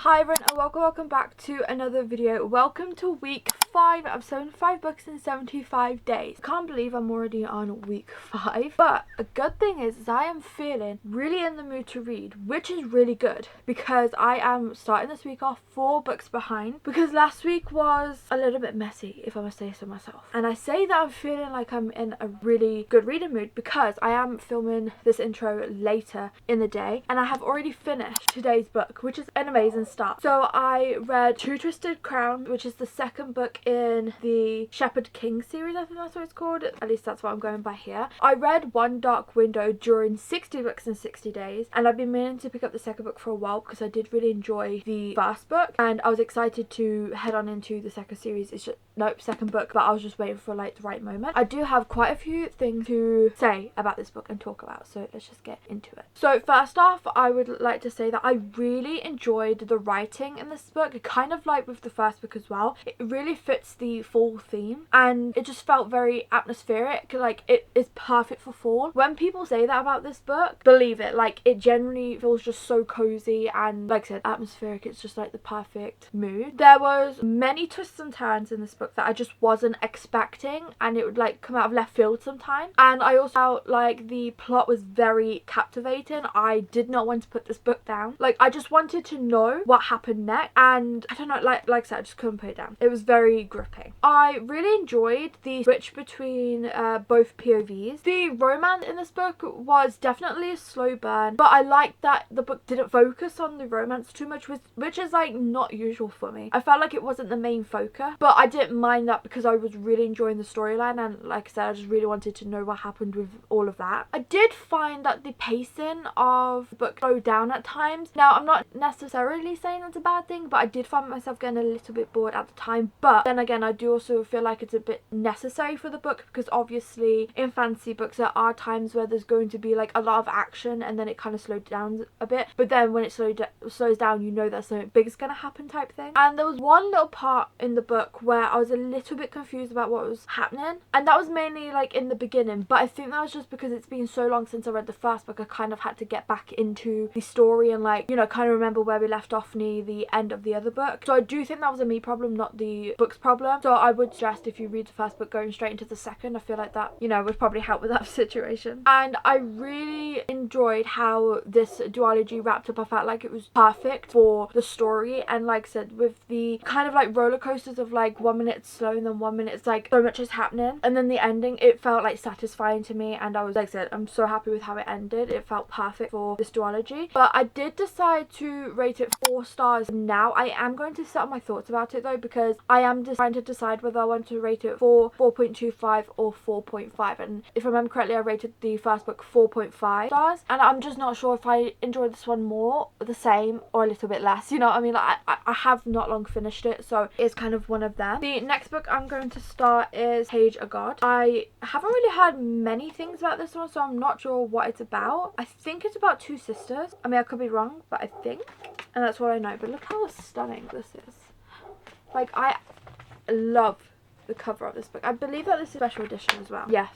Hi everyone and welcome back to another video. Welcome to week 5 of 75 books in 75 days. Can't believe I'm already on week 5, but a good thing is I am feeling really in the mood to read, which is really good because I am starting this week off 4 books behind because last week was a little bit messy, if I must say so myself. And I say that I'm feeling like I'm in a really good reading mood because I am filming this intro later in the day and I have already finished today's book, which is an amazing start. So I read Two Twisted Crown, which is the second book in the Shepherd King series. I think that's what it's called, at least that's what I'm going by here. I read One Dark Window during 60 books in 60 days, and I've been meaning to pick up the second book for a while because I did really enjoy the first book and I was excited to head on into the second series. It's just second book, but I was just waiting for like the right moment. I do have quite a few things to say about this book and talk about, so let's just get into it. So first off, I would like to say that I really enjoyed the writing in this book, kind of like with the first book as well. It really fits the fall theme and it just felt very atmospheric, like it is perfect for fall. When people say that about this book, believe it, like it generally feels just so cozy and like I said, atmospheric. It's just like the perfect mood. There was many twists and turns in this book that I just wasn't expecting, and it would like come out of left field sometimes, and I also felt like the plot was very captivating. I did not want to put this book down. Like I just wanted to know what happened next, and I don't know, like I said, I just couldn't put it down. It was very gripping. I really enjoyed the switch between both POVs. The romance in this book was definitely a slow burn, but I liked that the book didn't focus on the romance too much, which is like not usual for me. I felt like it wasn't the main focus, but I didn't mind that because I was really enjoying the storyline, and like I said, I just really wanted to know what happened with all of that. I did find that the pacing of the book slowed down at times. Now I'm not necessarily saying that's a bad thing, but I did find myself getting a little bit bored at the time. But then again, I do also feel like it's a bit necessary for the book because obviously in fantasy books there are times where there's going to be like a lot of action and then it kind of slowed down a bit, but then when it slows down, you know that something big is going to happen type thing. And there was one little part in the book where I was a little bit confused about what was happening, and that was mainly like in the beginning, but I think that was just because it's been so long since I read the first book. I kind of had to get back into the story and like, you know, kind of remember where we left off near the end of the other book. So I do think that was a me problem, not the book's problem. So I would suggest if you read the first book going straight into the second, I feel like that, you know, would probably help with that situation. And I really enjoyed how this duology wrapped up. I felt like it was perfect for the story, and like I said, with the kind of like roller coasters of like 1 minute it's slow and then 1 minute it's like so much is happening, and then the ending, it felt like satisfying to me, and I was like I said, I'm so happy with how it ended. It felt perfect for this duology. But I did decide to rate it 4 stars. Now I am going to set up my thoughts about it though, because I am just trying to decide whether I want to rate it 4.25 or 4.5, and if I remember correctly, I rated the first book 4.5 stars, and I'm just not sure if I enjoyed this one more, the same, or a little bit less, you know what I mean? Like I have not long finished it, so it's kind of one of them. The next book I'm going to start is Page a God. I haven't really heard many things about this one, so I'm not sure what it's about. I think it's about 2 sisters. I mean, I could be wrong, but I think, and that's what I know. But look how stunning this is. Like, I love the cover of this book. I believe that this is a special edition as well. Yes,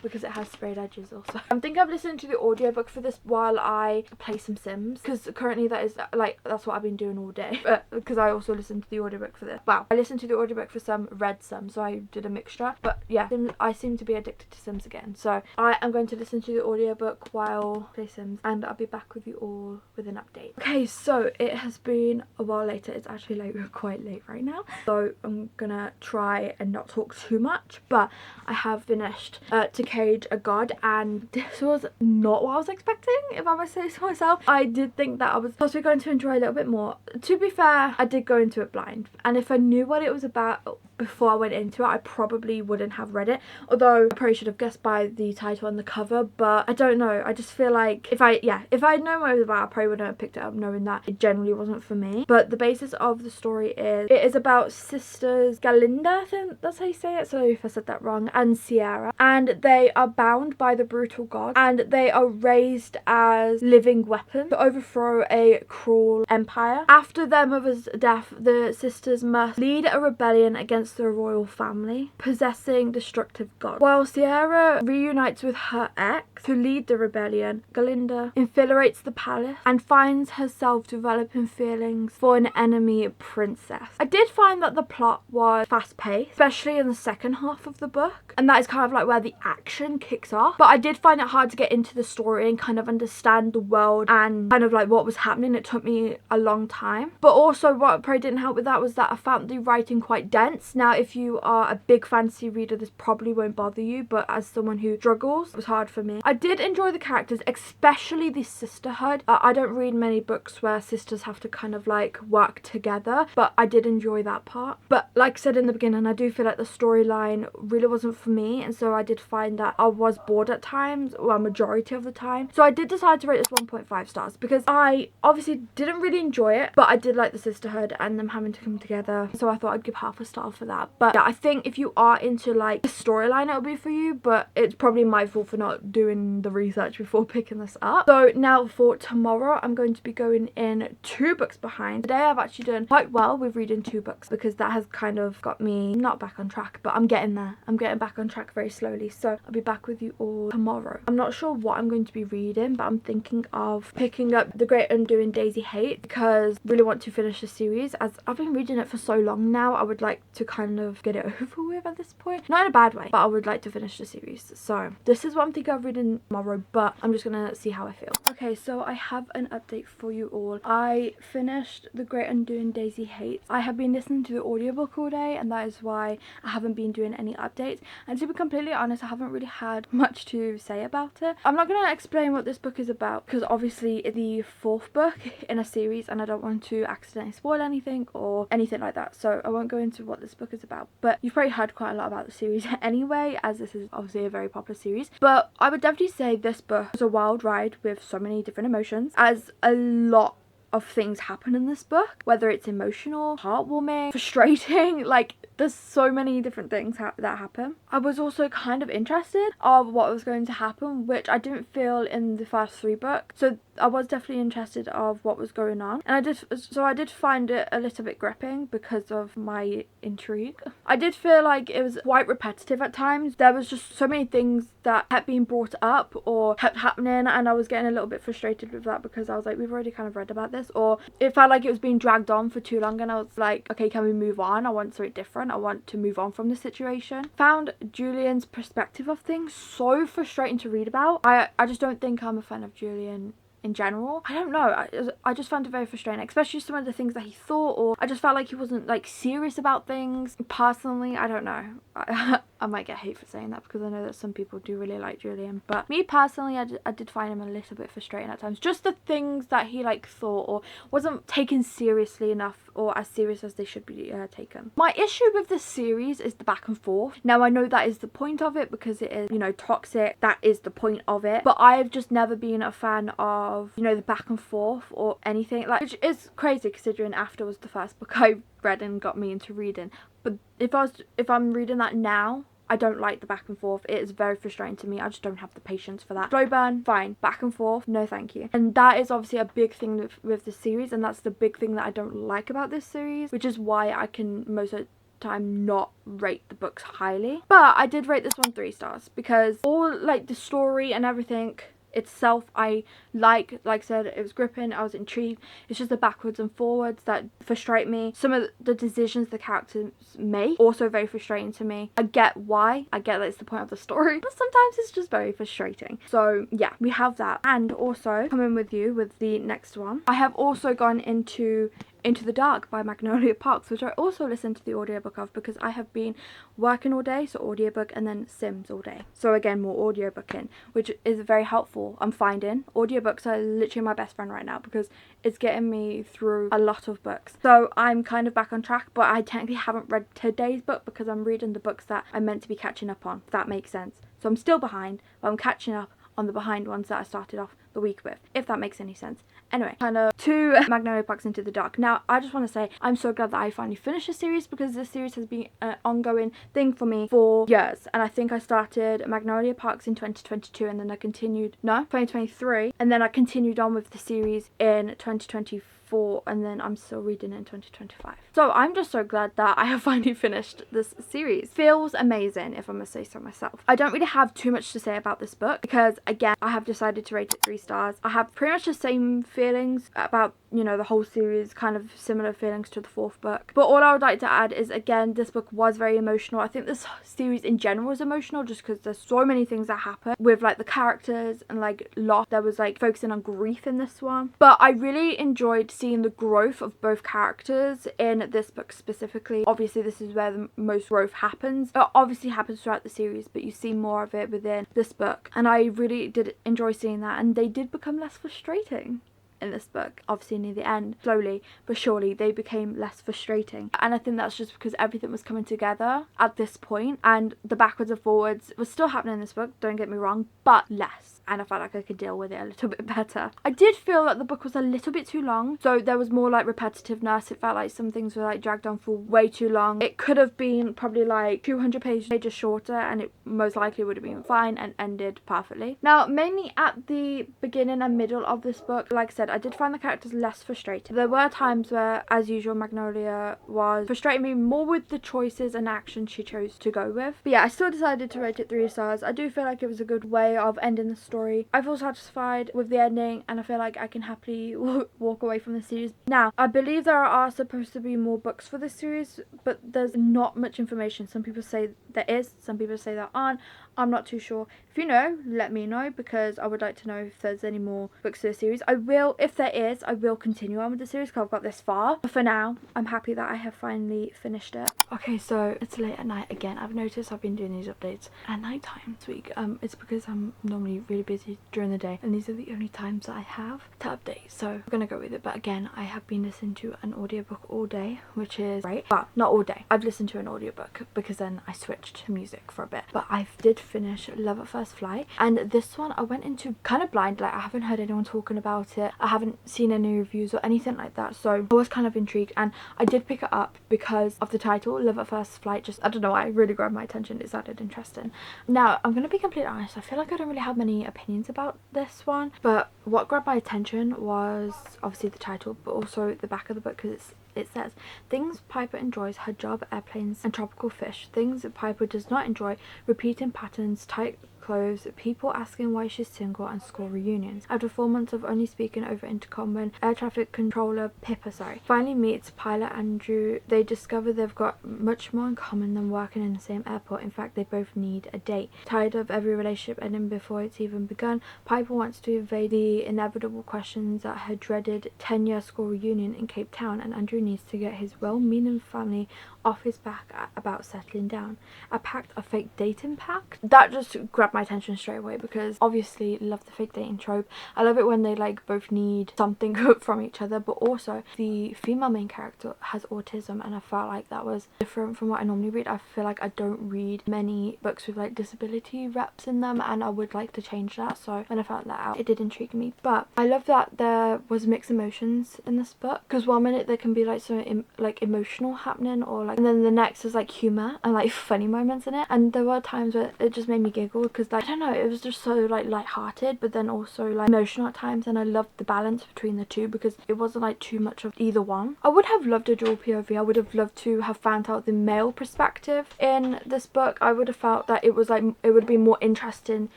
because it has sprayed edges also. I'm thinking of listening to the audiobook for this while I play some Sims, because currently that is like, that's what I've been doing all day. But because I also listened to the audiobook for this. Wow, I listened to the audiobook for some, read some, so I did a mixture. But yeah, I seem to be addicted to Sims again, so I am going to listen to the audiobook while I play Sims, and I'll be back with you all with an update. Okay, so it has been a while later. It's actually like we're quite late right now, so I'm gonna try and not talk too much, but I have finished To Cage a God, and this was not what I was expecting, if I must say so myself. I did think that I was possibly going to enjoy a little bit more. To be fair, I did go into it blind, and if I knew what it was about before I went into it, I probably wouldn't have read it, although I probably should have guessed by the title and the cover. But I don't know, I just feel like if I'd known what it was about, I probably wouldn't have picked it up, knowing that it generally wasn't for me. But the basis of the story is, it is about sisters Galinda, I think Julian, that's how you say it, sorry if I said that wrong, and Sierra, and they are bound by the brutal god, and they are raised as living weapons to overthrow a cruel empire. After their mother's death, the sisters must lead a rebellion against the royal family, possessing destructive gods. While Sierra reunites with her ex to lead the rebellion, Galinda infiltrates the palace and finds herself developing feelings for an enemy princess. I did find that the plot was fast-paced, especially in the second half of the book, and that is kind of like where the action kicks off, but I did find it hard to get into the story and kind of understand the world and kind of like what was happening. It took me a long time, but also what probably didn't help with that was that I found the writing quite dense. Now if you are a big fantasy reader, this probably won't bother you, but as someone who struggles, it was hard for me. I did enjoy the characters, especially the sisterhood. I don't read many books where sisters have to kind of like work together, but I did enjoy that part. But like I said in the beginning, I do feel like the storyline really wasn't for me, and so I did find that I was bored at times, well, majority of the time. So I did decide to rate this 1.5 stars because I obviously didn't really enjoy it, but I did like the sisterhood and them having to come together, so I thought I'd give half a star for that. But yeah, I think if you are into like the storyline, it'll be for you, but it's probably my fault for not doing the research before picking this up. So now for tomorrow, I'm going to be going in 2 books behind. Today I've actually done quite well with reading 2 books because that has kind of got me not back on track, but I'm getting there. I'm getting back on track very slowly, so I'll be back with you all tomorrow. I'm not sure what I'm going to be reading, but I'm thinking of picking up The Great Undoing Daisy Hates because I really want to finish the series. As I've been reading it for so long now, I would like to kind of get it over with at this point. Not in a bad way, but I would like to finish the series. So this is what I'm thinking of reading tomorrow, but I'm just gonna see how I feel. Okay, so I have an update for you all. I finished The Great Undoing Daisy Hates. I have been listening to the audiobook all day, and that is why I haven't been doing any updates. And to be completely honest, I haven't really had much to say about it. I'm not gonna explain what this book is about because obviously it's the 4th book in a series and I don't want to accidentally spoil anything or anything like that, so I won't go into what this book is about. But you've probably heard quite a lot about the series anyway, as this is obviously a very popular series. But I would definitely say this book was a wild ride with so many different emotions, as a lot of things happen in this book, whether it's emotional, heartwarming, frustrating, like there's so many different things that happen. I was also kind of interested of what was going to happen, which I didn't feel in the first 3 books, so I was definitely interested of what was going on, and I did find it a little bit gripping because of my intrigue. I did feel like it was quite repetitive at times. There was just so many things that kept being brought up or kept happening, and I was getting a little bit frustrated with that because I was like, we've already kind of read about this, or it felt like it was being dragged on for too long, and I was like, okay, can we move on? I want something different. I want to move on from this situation. Found Julian's perspective of things so frustrating to read about. I just don't think I'm a fan of Julian in general. I don't know, I just found it very frustrating, especially some of the things that he thought, or I just felt like he wasn't like serious about things. Personally, I don't know, I might get hate for saying that because I know that some people do really like Julian, but me personally, I did find him a little bit frustrating at times. Just the things that he like thought or wasn't taken seriously enough, or as serious as they should be taken. My issue with this series is the back and forth. Now I know that is the point of it because it is, you know, toxic, that is the point of it, but I've just never been a fan of, you know, the back and forth or anything, like, which is crazy considering After was the first book I read and got me into reading. But if I'm reading that now, I don't like the back and forth. It is very frustrating to me. I just don't have the patience for that. Slow burn, fine. Back and forth, no thank you. And that is obviously a big thing with the series, and that's the big thing that I don't like about this series, which is why I can most of the time not rate the books highly. But I did rate this one 3 stars because all like the story and everything itself I like I said, it was gripping, I was intrigued. It's just the backwards and forwards that frustrate me. Some of the decisions the characters make also very frustrating to me. I get why, I get that it's the point of the story, but sometimes it's just very frustrating. So yeah, we have that. And also coming with you with the next one, I have also gone into the Dark by Magnolia Parks, which I also listened to the audiobook of because I have been working all day, so audiobook, and then Sims all day. So again, more audiobooking, which is very helpful. I'm finding audiobooks are literally my best friend right now because it's getting me through a lot of books. So I'm kind of back on track, but I technically haven't read today's book because I'm reading the books that I'm meant to be catching up on, if that makes sense. So I'm still behind, but I'm catching up on the behind ones that I started off the week with, if that makes any sense. Anyway, kind of to Magnolia Parks Into the Dark. Now, I just want to say I'm so glad that I finally finished the series, because this series has been an ongoing thing for me for years. And I think I started Magnolia Parks in 2022, and then I continued, no, 2023, and then I continued on with the series in 2024, and then I'm still reading it in 2025. So I'm just so glad that I have finally finished this series. Feels amazing, if I must say so myself. I don't really have too much to say about this book, because again, I have decided to rate it 3 stars. I have pretty much the same feelings about, you know, the whole series, kind of similar feelings to the 4th book. But all I would like to add is, again, this book was very emotional. I think this series in general is emotional, just because there's so many things that happen with like the characters and like loss. There was like focusing on grief in this one, but I really enjoyed seeing the growth of both characters in this book specifically. Obviously, this is where the most growth happens. It obviously happens throughout the series, but you see more of it within this book, and I really did enjoy seeing that, and they did become less frustrating in this book. Obviously near the end, slowly but surely, they became less frustrating, and I think that's just because everything was coming together at this point, and the backwards and forwards was still happening in this book, don't get me wrong, but less, and I felt like I could deal with it a little bit better. I did feel that the book was a little bit too long, so there was more like repetitiveness. It felt like some things were like dragged on for way too long. It could have been probably like 200 pages shorter, and it most likely would have been fine and ended perfectly. Now, mainly at the beginning and middle of this book, like I said, I did find the characters less frustrating. There were times where, as usual, Magnolia was frustrating me more with the choices and actions she chose to go with. But yeah, I still decided to rate it 3 stars. I do feel like it was a good way of ending the story. I feel satisfied with the ending, and I feel like I can happily walk away from the series. Now, I believe there are supposed to be more books for this series, but there's not much information. Some people say there is, some people say there aren't. I'm not too sure. If you know, let me know, because I would like to know if there's any more books to the series. I will, if there is, I will continue on with the series, because I've got this far. But for now, I'm happy that I have finally finished it. Okay, so it's late at night again. I've noticed I've been doing these updates at night time this week. It's because I'm normally really busy during the day, and these are the only times that I have to update, so I'm gonna go with it. But again, I have been listening to an audiobook all day, which is great. Well, not all day. I've listened to an audiobook because then I switched to music for a bit. But I did finish Love at First Flight, and this one I went into kind of blind. Like, I haven't heard anyone talking about it, I haven't seen any reviews or anything like that, so I was kind of intrigued, and I did pick it up because of the title. Love at First Flight, just, I don't know why, it really grabbed my attention. It sounded interesting. Now, I'm gonna be completely honest, I feel like I don't really have many opinions about this one, but what grabbed my attention was obviously the title, but also the back of the book, because it says, things Piper enjoys: her job, airplanes and tropical fish. Things Piper does not enjoy: repeating patterns, tight clothes, people asking why she's single, and school reunions. After 4 months of only speaking over intercom, when air traffic controller Pippa finally meets pilot Andrew, they discover they've got much more in common than working in the same airport. In fact, they both need a date. Tired of every relationship ending before it's even begun, Piper wants to evade the inevitable questions at her dreaded 10-year school reunion in Cape Town, and Andrew needs to get his well-meaning family off his back about settling down. A pact, a fake dating pact? That just grabbed my attention straight away, because obviously love the fake dating trope. I love it when they like both need something from each other, but also the female main character has autism, and I felt like that was different from what I normally read. I feel like I don't read many books with like disability reps in them, and I would like to change that, so when I found that out, it did intrigue me. But I love that there was mixed emotions in this book, because one minute there can be like some like emotional happening, or like, and then the next is like humor and like funny moments in it, and there were times where it just made me giggle, because like, I don't know, it was just so like light-hearted, but then also like emotional at times, and I loved the balance between the two, because it wasn't like too much of either one. I would have loved a dual POV. I would have loved to have found out the male perspective in this book. I would have felt that it was like, it would be more interesting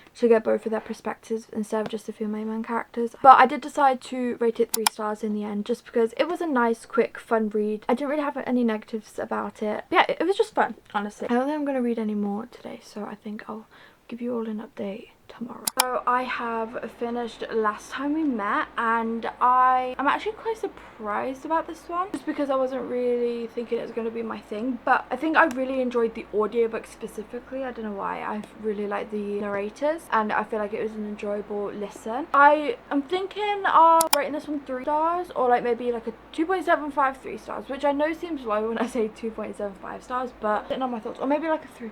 to get both of their perspectives instead of just the female main characters. But I did decide to rate it 3 stars in the end, just because it was a nice, quick, fun read. I didn't really have any negatives about it. But yeah, it was just fun, honestly. I don't think I'm going to read any more today, so I think I'll give you all an update tomorrow. So I have finished Last Time We Met, and I'm actually quite surprised about this one, just because I wasn't really thinking it was going to be my thing, but I think I really enjoyed the audiobook specifically. I don't know why. I really like the narrators, and I feel like it was an enjoyable listen. I am thinking of rating this one 3 stars, or like maybe like a 2.75 3 stars, which I know seems low when I say 2.75 stars, but I don't know my thoughts, or maybe like a 3.25.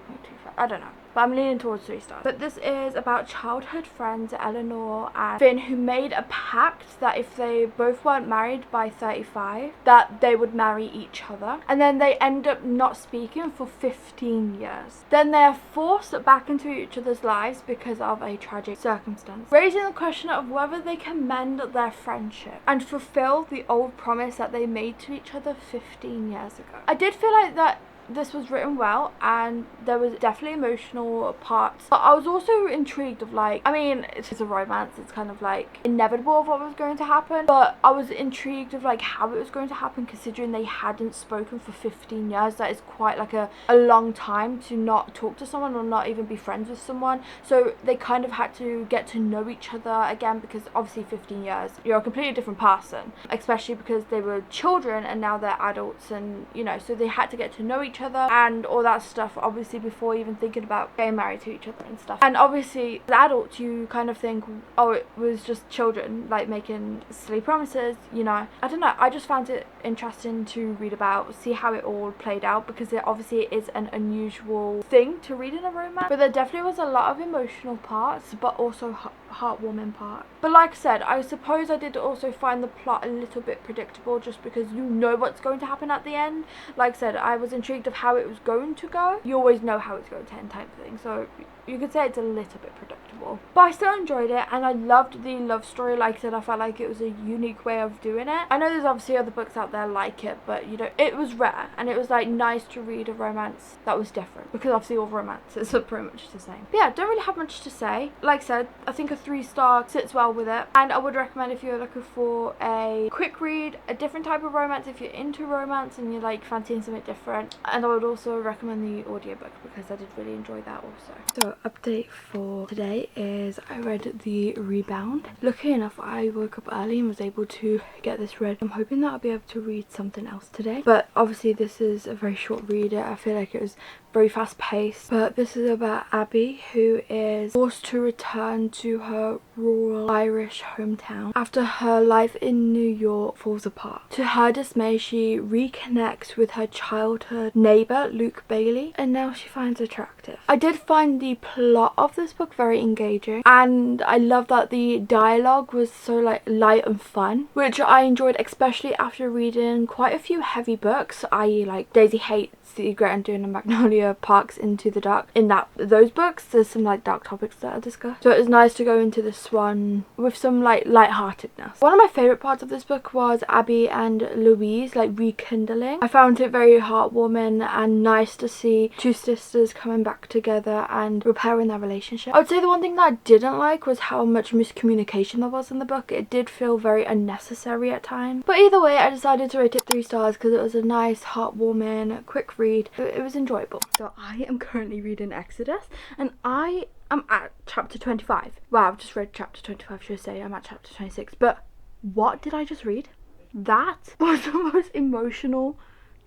I don't know. but I'm leaning towards 3 stars. But this is about childhood friends Eleanor and Finn, who made a pact that if they both weren't married by 35, that they would marry each other, and then they end up not speaking for 15 years. Then they are forced back into each other's lives because of a tragic circumstance, raising the question of whether they can mend their friendship and fulfill the old promise that they made to each other 15 years ago. I did feel like that this was written well, and there was definitely emotional parts, but I was also intrigued of, like, I mean, it's a romance, it's kind of like inevitable of what was going to happen, but I was intrigued of like how it was going to happen, considering they hadn't spoken for 15 years. That is quite like a long time to not talk to someone or not even be friends with someone. So they kind of had to get to know each other again, because obviously 15 years you're a completely different person, especially because they were children and now they're adults, and you know, so they had to get to know each other and all that stuff, obviously, before even thinking about getting married to each other and stuff. And obviously as adults you kind of think, oh, it was just children like making silly promises, you know. I don't know, I just found it interesting to read about, see how it all played out, because it obviously is an unusual thing to read in a romance, but there definitely was a lot of emotional parts, but also heartwarming part. But like I said, I suppose I did also find the plot a little bit predictable, just because you know what's going to happen at the end. Like I said, I was intrigued of how it was going to go. You always know how it's going to end type of thing, so you could say it's a little bit predictable, but I still enjoyed it, and I loved the love story. Like I said, I felt like it was a unique way of doing it. I know there's obviously other books out there like it, but you know, it was rare, and it was like nice to read a romance that was different, because obviously all romances are pretty much the same. But yeah, don't really have much to say. Like I said, I think a 3-star sits well with it, and I would recommend if you're looking for a quick read, a different type of romance, if you're into romance and you're like fancying something different. And I would also recommend the audiobook, because I did really enjoy that also. So update for today is I read The Rebound. Luckily enough, I woke up early and was able to get this read. I'm hoping that I'll be able to read something else today, but obviously this is a very short read. I feel like it was very fast paced, but this is about Abby, who is forced to return to her rural Irish hometown after her life in New York falls apart. To her dismay, she reconnects with her childhood neighbour Luke Bailey, and now she finds attractive. I did find the plot of this book very engaging, and I love that the dialogue was so like light and fun, which I enjoyed, especially after reading quite a few heavy books, i.e. like Daisy Hates, The Great Undoing and Magnolia Parks Into the Dark. In those books there's some like dark topics that are discussed, so it was nice to go into this one with some like lightheartedness. One of my favourite parts of this book was Abby and Louise like rekindling. I found it very heartwarming and nice to see two sisters coming back together and repairing their relationship. I would say the one thing that I didn't like was how much miscommunication there was in the book. It did feel very unnecessary at times, but either way I decided to rate it 3 stars because it was a nice, heartwarming, quick read. It was enjoyable. So I am currently reading Exodus, and I am at chapter 25. Wow, I've just read chapter 25, should I say. I'm at chapter 26, but what did I just read? That was the most emotional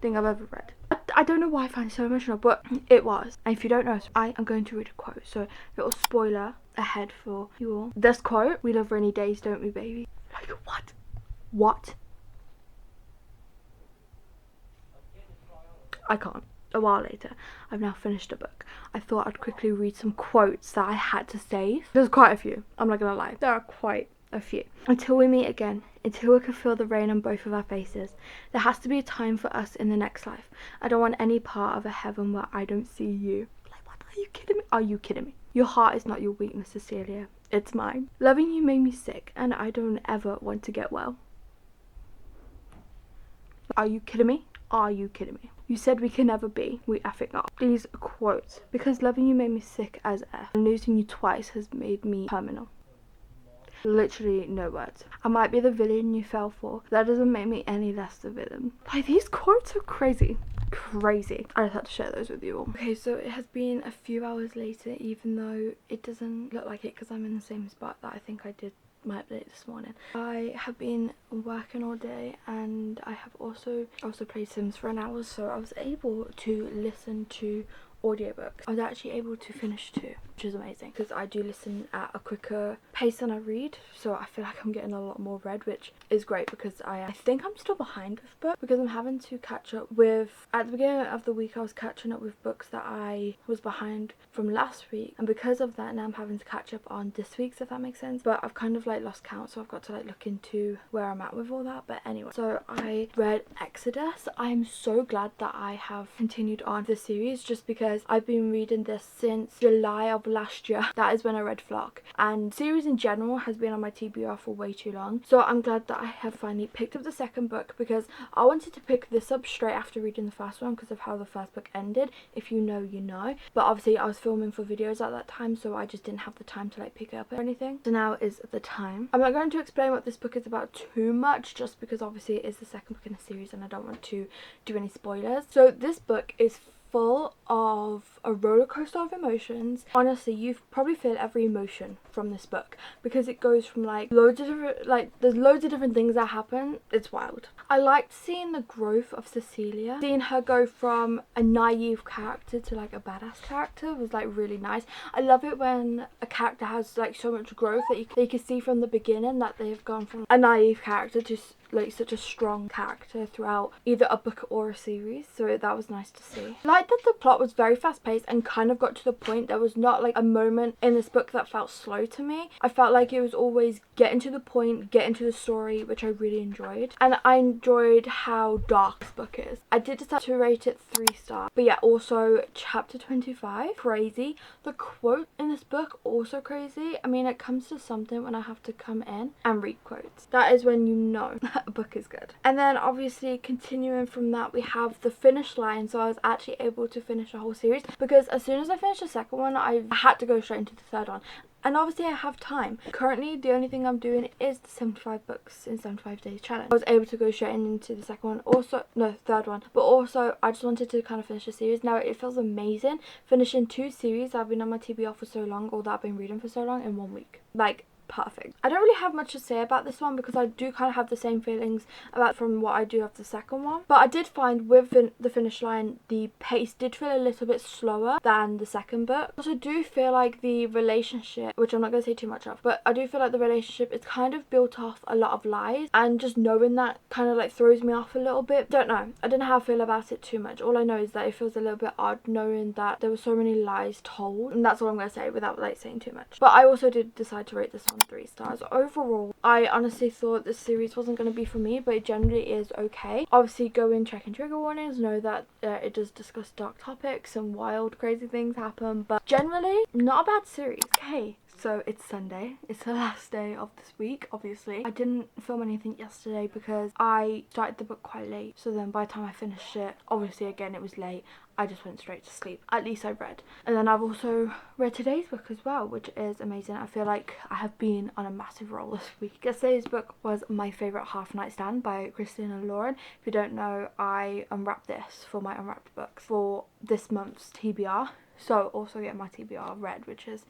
thing I've ever read. I don't know why I find it so emotional, but it was. And if you don't know, I am going to read a quote, so little spoiler ahead for you all. This quote: "We love rainy days, don't we, baby?" Like, what? I can't. A while later, I've now finished a book. I thought I'd quickly read some quotes that I had to save. There's quite a few, I'm not gonna lie. There are quite a few. "Until we meet again, until we can feel the rain on both of our faces, there has to be a time for us in the next life. I don't want any part of a heaven where I don't see you." Like, what? Are you kidding me? Are you kidding me? "Your heart is not your weakness, Cecilia. It's mine. Loving you made me sick, and I don't ever want to get well." Are you kidding me? Are you kidding me? "You said we can never be. We effing are." These quotes. "Because loving you made me sick as F, and losing you twice has made me terminal." Literally no words. "I might be the villain you fell for. That doesn't make me any less the villain." Like, these quotes are crazy. Crazy. I just had to share those with you all. Okay, so it has been a few hours later, even though it doesn't look like it because I'm in the same spot that I think I did my update this morning. I have been working all day, and I have also played Sims for an hour, so I was able to listen to audiobooks. I was actually able to finish 2, which is amazing because I do listen at a quicker pace than I read, so I feel like I'm getting a lot more read, which is great because I think I'm still behind with books because I'm having to catch up with, at the beginning of the week I was catching up with books that I was behind from last week, and because of that now I'm having to catch up on this week's, if that makes sense. But I've kind of like lost count, so I've got to like look into where I'm at with all that. But anyway, so I read Exodus. I'm so glad that I have continued on the series just because I've been reading this since July of last year. That is when I read Flock, and series in general has been on my TBR for way too long, so I'm glad that I have finally picked up the second book because I wanted to pick this up straight after reading the first one because of how the first book ended. If you know, you know. But obviously I was filming for videos at that time, so I just didn't have the time to like pick it up or anything. So now is the time. I'm not going to explain what this book is about too much just because obviously it is the second book in a series and I don't want to do any spoilers. So this book is full of a roller coaster of emotions. Honestly, you've probably felt every emotion from this book because it goes from like loads of different, like there's loads of different things that happen. It's wild. I liked seeing the growth of Cecilia. Seeing her go from a naive character to like a badass character was like really nice. I love it when a character has like so much growth that you can see from the beginning that they've gone from a naive character to like such a strong character throughout either a book or a series, so that was nice to see. I like that the plot was very fast paced and kind of got to the point. There was not like a moment in this book that felt slow to me. I felt like it was always getting to the point, getting to the story, which I really enjoyed, and I enjoyed how dark this book is. I did decide to rate it 3 stars, but yeah, also chapter 25, crazy. The quote in this book, also crazy. I mean, it comes to something when I have to come in and read quotes. That is when you know a book is good. And then obviously continuing from that, we have the finish line. So I was actually able to finish the whole series because as soon as I finished the second one, I had to go straight into the third one. And obviously I have time. Currently the only thing I'm doing is the 75 books in 75 days challenge. I was able to go straight into the second one, also no, third one, but also I just wanted to kind of finish the series. Now it feels amazing finishing 2 series I've been on my TBR for so long, or that I've been reading for so long, in 1 week. Like, perfect. I don't really have much to say about this one because I do kind of have the same feelings about from what I do of the second one, but I did find with the finish line the pace did feel a little bit slower than the second book. I also do feel like the relationship, which I'm not going to say too much of, but I do feel like the relationship is kind of built off a lot of lies, and just knowing that kind of like throws me off a little bit. Don't know, I don't know how I feel about it too much. All I know is that it feels a little bit odd knowing that there were so many lies told, and that's all I'm going to say without like saying too much. But I also did decide to rate this one 3 stars. Overall, I honestly thought this series wasn't going to be for me, but it generally is okay. Obviously go in checking trigger warnings, know that it does discuss dark topics and wild crazy things happen, but generally not a bad series. Okay, so it's Sunday. It's the last day of this week, obviously. I didn't film anything yesterday because I started the book quite late, so then by the time I finished it, obviously again it was late, I just went straight to sleep. At least I read. And then I've also read today's book as well, which is amazing. I feel like I have been on a massive roll this week. Yesterday's book was My Favourite Half Night Stand by Christine and Lauren. If you don't know, I unwrapped this for my unwrapped books for this month's TBR. So also get my TBR read, which is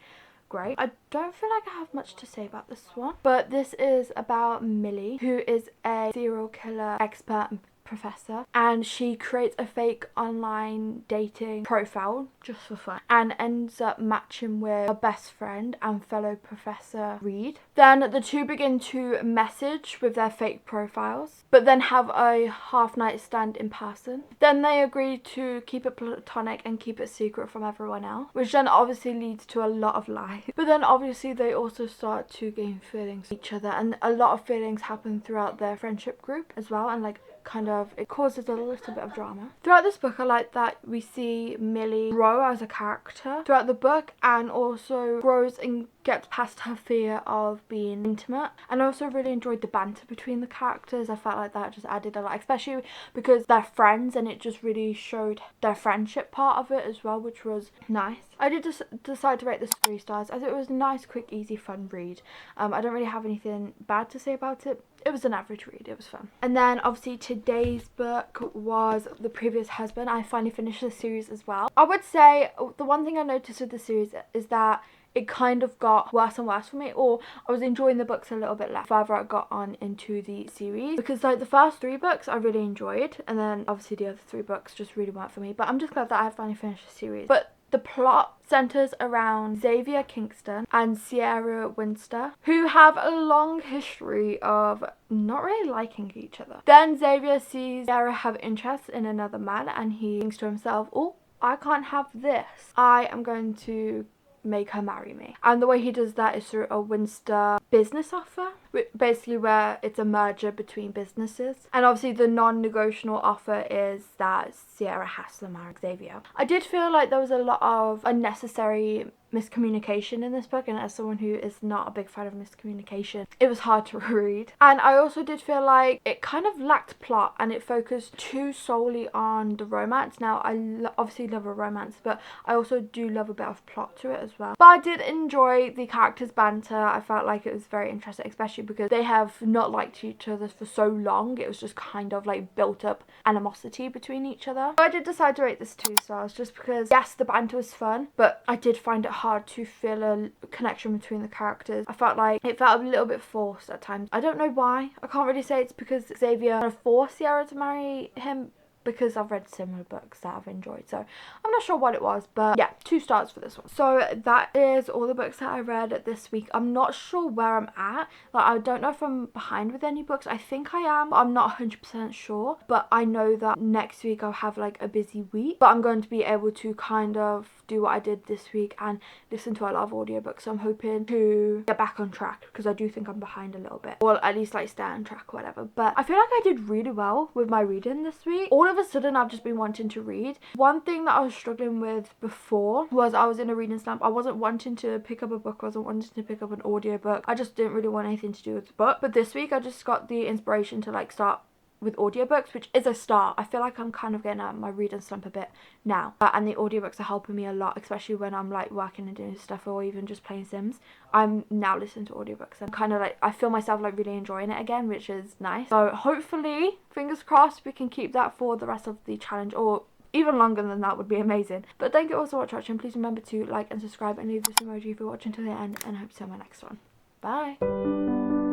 great. I don't feel like I have much to say about this one, but this is about Millie, who is a serial killer expert and professor, and she creates a fake online dating profile just for fun and ends up matching with her best friend and fellow professor Reed. Then the two begin to message with their fake profiles, but then have a half night stand in person. Then they agree to keep it platonic and keep it secret from everyone else, which then obviously leads to a lot of lies. But then obviously they also start to gain feelings for each other, and a lot of feelings happen throughout their friendship group as well, and like kind of it causes a little bit of drama. Throughout this book, I like that we see Millie grow as a character throughout the book, and also grows and gets past her fear of being intimate. And I also really enjoyed the banter between the characters. I felt like that just added a lot, especially because they're friends, and it just really showed their friendship part of it as well, which was nice. I did decide to rate this 3 stars as it was a nice, quick, easy, fun read. I don't really have anything bad to say about it. It was an average read. It was fun. And then obviously today's book was The Previous Husband. I finally finished the series as well. I would say the one thing I noticed with the series is that it kind of got worse and worse for me, or I was enjoying the books a little bit less further I got on into the series, because like the first 3 books I really enjoyed, and then obviously the other 3 books just really weren't for me. But I'm just glad that I have finally finished the series. But the plot centers around Xavier Kingston and Sierra Winster, who have a long history of not really liking each other. Then Xavier sees Sierra have interest in another man, and he thinks to himself, oh, I can't have this. I am going to make her marry me. And the way he does that is through a Winster business offer, basically where it's a merger between businesses. And obviously the non-negotiable offer is that Sierra has to marry Xavier. I did feel like there was a lot of unnecessary miscommunication in this book, and as someone who is not a big fan of miscommunication, it was hard to read. And I also did feel like it kind of lacked plot, and it focused too solely on the romance. Now I obviously love a romance, but I also do love a bit of plot to it as well. But I did enjoy the characters' banter. I felt like it was very interesting, especially because they have not liked each other for so long. It was just kind of like built up animosity between each other. So I did decide to rate this 2 stars, just because yes, the banter was fun, but I did find it hard to feel a connection between the characters. I felt like it felt a little bit forced at times. I don't know why. I can't really say it's because Xavier kind of forced Sierra to marry him, because I've read similar books that I've enjoyed, so I'm not sure what it was. But yeah, 2 stars for this one. So that is all the books that I read this week. I'm not sure where I'm at. Like, I don't know if I'm behind with any books. I think I am, but I'm not 100% sure. But I know that next week I'll have like a busy week, but I'm going to be able to kind of do what I did this week and listen to a lot of audiobooks. So I'm hoping to get back on track, because I do think I'm behind a little bit, or at least like stay on track or whatever. But I feel like I did really well with my reading this week. All of a sudden I've just been wanting to read. One thing that I was struggling with before was I was in a reading slump. I wasn't wanting to pick up a book, I wasn't wanting to pick up an audiobook. I just didn't really want anything to do with the book. But this week I just got the inspiration to like start with audiobooks, which is a start. I feel like I'm kind of getting out of my reading slump a bit now, and the audiobooks are helping me a lot, especially when I'm like working and doing stuff, or even just playing Sims. I'm now listening to audiobooks and kind of like I feel myself like really enjoying it again, which is nice. So hopefully, fingers crossed, we can keep that for the rest of the challenge, or even longer than that would be amazing. But thank you all so much for watching. Please remember to like and subscribe and leave this emoji if you're watching to the end, and I hope to see you on my next one. Bye.